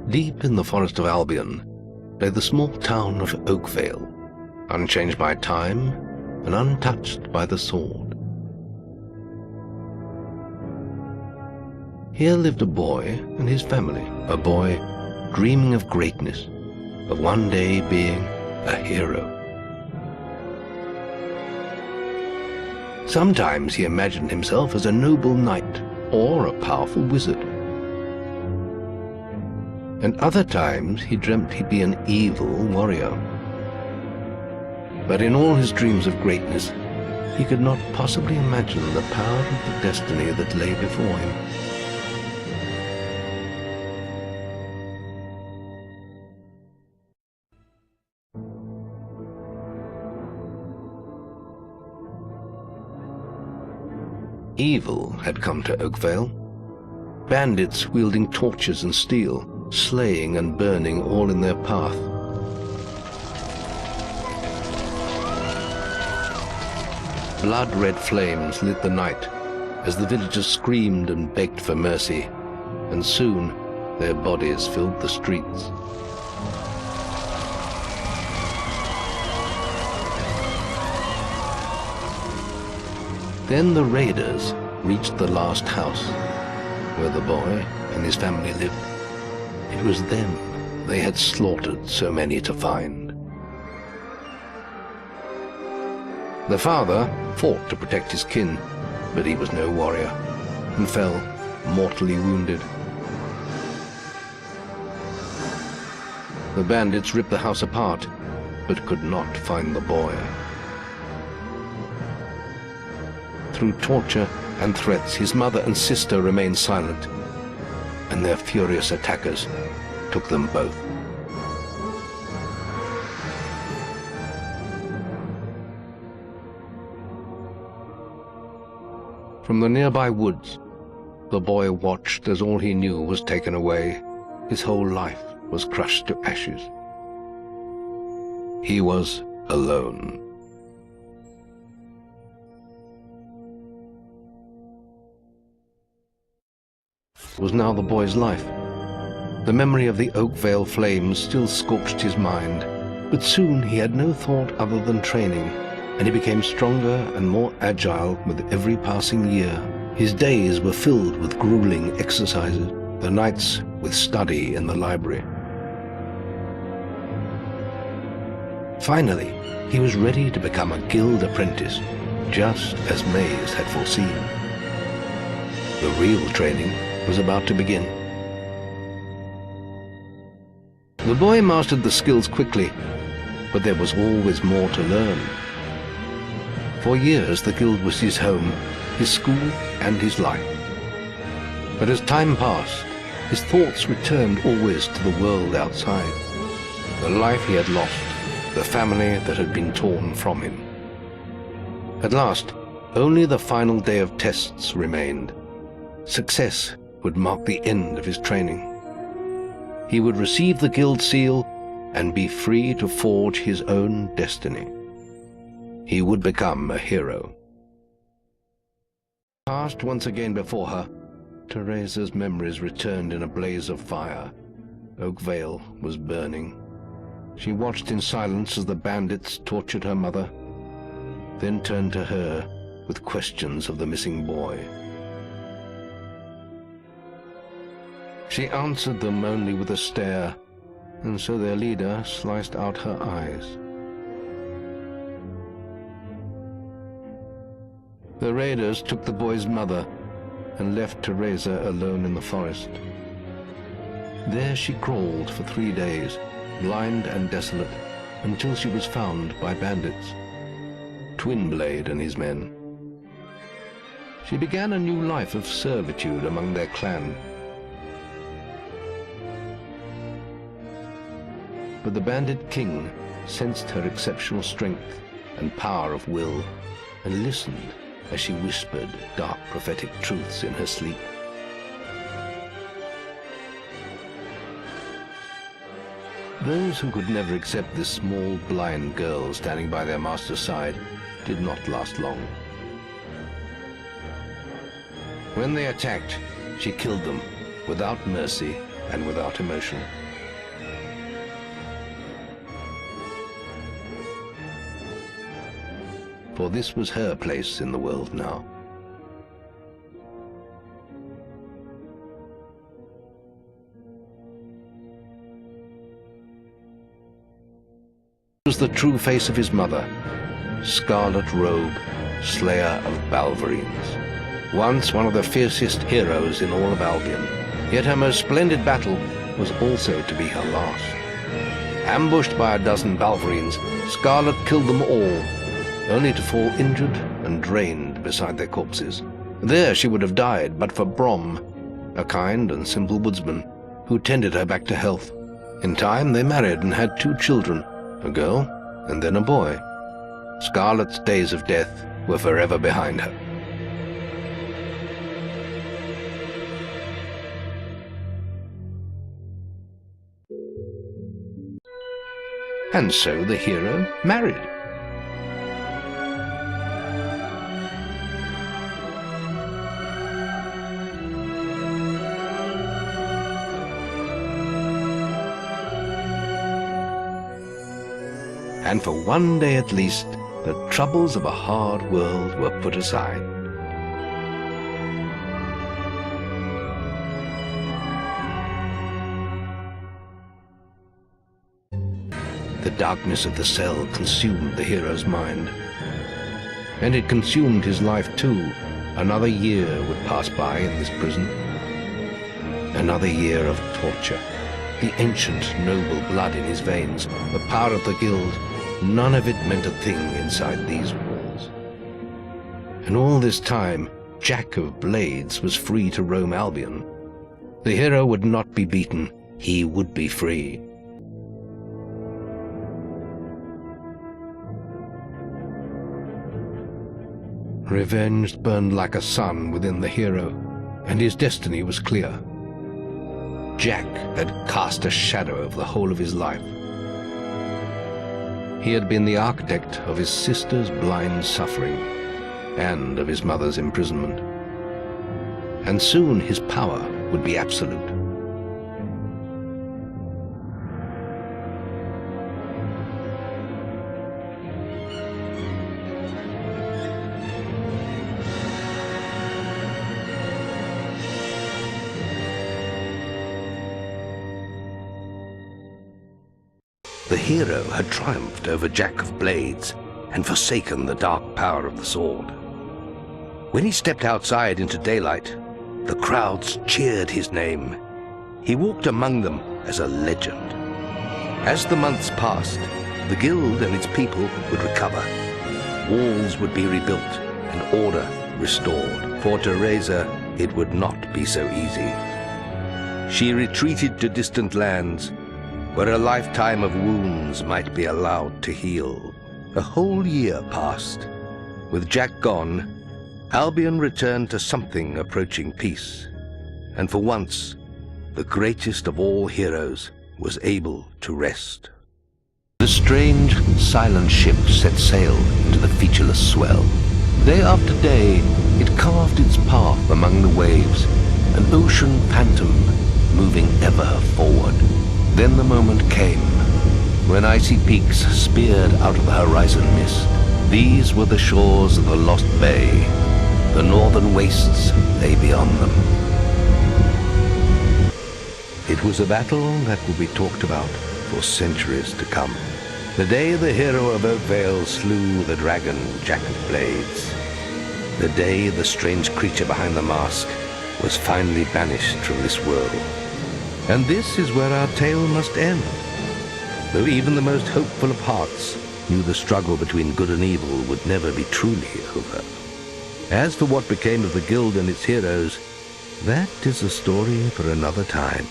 Deep in the forest of Albion lay the small town of Oakvale, unchanged by time and untouched by the sword. Here lived a boy and his family, a boy dreaming of greatness, of one day being a hero. Sometimes he imagined himself as a noble knight or a powerful wizard. And other times he dreamt he'd be an evil warrior. But in all his dreams of greatness, he could not possibly imagine the power of the destiny that lay before him. Evil had come to Oakvale. Bandits wielding torches and steel, slaying and burning all in their path. Blood-red flames lit the night as the villagers screamed and begged for mercy, and soon their bodies filled the streets. Then the raiders reached the last house, where the boy and his family lived. It was them they had slaughtered so many to find. The father fought to protect his kin, but he was no warrior, and fell mortally wounded. The bandits ripped the house apart, but could not find the boy. Through torture and threats, his mother and sister remained silent, and their furious attackers took them both. From the nearby woods, the boy watched as all he knew was taken away. His whole life was crushed to ashes. He was alone. Was now the boy's life. The memory of the Oakvale flames still scorched his mind, but soon he had no thought other than training, and he became stronger and more agile with every passing year. His days were filled with grueling exercises, the nights with study in the library. Finally, he was ready to become a guild apprentice, just as Maze had foreseen. The real training was about to begin. The boy mastered the skills quickly, but there was always more to learn. For years the guild was his home, his school and his life. But as time passed, his thoughts returned always to the world outside, the life he had lost, the family that had been torn from him. At last, only the final day of tests remained. Success would mark the end of his training. He would receive the guild seal and be free to forge his own destiny. He would become a hero. Passed once again before her, Teresa's memories returned in a blaze of fire. Oakvale was burning. She watched in silence as the bandits tortured her mother, then turned to her with questions of the missing boy. She answered them only with a stare, and so their leader sliced out her eyes. The raiders took the boy's mother and left Teresa alone in the forest. There she crawled for 3 days, blind and desolate, until she was found by bandits, Twinblade and his men. She began a new life of servitude among their clan. But the bandit king sensed her exceptional strength and power of will, and listened as she whispered dark prophetic truths in her sleep. Those who could never accept this small blind girl standing by their master's side did not last long. When they attacked, she killed them without mercy and without emotion. For this was her place in the world now. It was the true face of his mother, Scarlet Robe, Slayer of Balverines. Once one of the fiercest heroes in all of Albion, yet her most splendid battle was also to be her last. Ambushed by a dozen Balverines, Scarlet killed them all, only to fall injured and drained beside their corpses. There she would have died but for Brom, a kind and simple woodsman, who tended her back to health. In time they married and had 2 children, a girl and then a boy. Scarlet's days of death were forever behind her. And so the hero married. And for one day at least, the troubles of a hard world were put aside. The darkness of the cell consumed the hero's mind. And it consumed his life too. Another year would pass by in this prison. Another year of torture. The ancient, noble blood in his veins, the power of the guild, none of it meant a thing inside these walls. And all this time, Jack of Blades was free to roam Albion. The hero would not be beaten, he would be free. Revenge burned like a sun within the hero, and his destiny was clear. Jack had cast a shadow over the whole of his life. He had been the architect of his sister's blind suffering and of his mother's imprisonment. And soon his power would be absolute. The hero had triumphed over Jack of Blades and forsaken the dark power of the sword. When he stepped outside into daylight, the crowds cheered his name. He walked among them as a legend. As the months passed, the guild and its people would recover. Walls would be rebuilt and order restored. For Teresa, it would not be so easy. She retreated to distant lands, where a lifetime of wounds might be allowed to heal. A whole year passed. With Jack gone, Albion returned to something approaching peace. And for once, the greatest of all heroes was able to rest. The strange, silent ship set sail into the featureless swell. Day after day, it carved its path among the waves, an ocean phantom moving ever forward. Then the moment came, when icy peaks speared out of the horizon mist. These were the shores of the Lost Bay. The northern wastes lay beyond them. It was a battle that would be talked about for centuries to come. The day the hero of Oakvale slew the dragon Jack of Blades. The day the strange creature behind the mask was finally banished from this world. And this is where our tale must end, though even the most hopeful of hearts knew the struggle between good and evil would never be truly over. As for what became of the guild and its heroes, that is a story for another time.